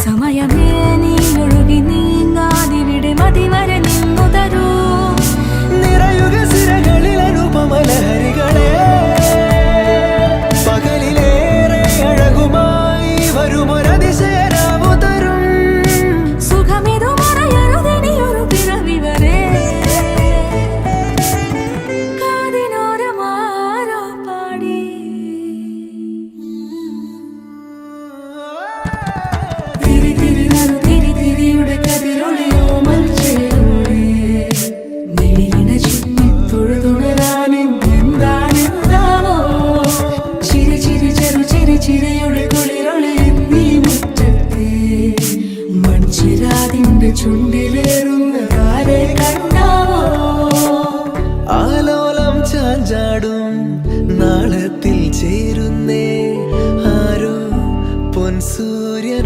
സമയമേ നീ ഒഴുകി നീങ്ങാതിവിടെ മതിവരെ നിന്നു തരൂ. നിറയുക സിരകളിൽ അനുപമലഹരികളെ, പകലിലേറെ അഴകുമായി വരുമൊരതിശയരാവു തരും. സുഖമിതു മറയരുതെനിയൊരു പിറവി വരെ. കാതിനോരമാരോ പാടി തിരി തിരി നറു തിരി തിരിയുടെ കതിരൊളിയോ മൽച്ചേരോടെ വെളിയിണ ചുറ്റി തൊഴുതുണരാനും എന്താണെന്താവോ. ചിരി ചിരി ചെറു ചിരി ചിരിയുടെ കുളിരൊളി നീ മുറ്റത്തെ മൺചിരാതിന്റെ ചുണ്ടി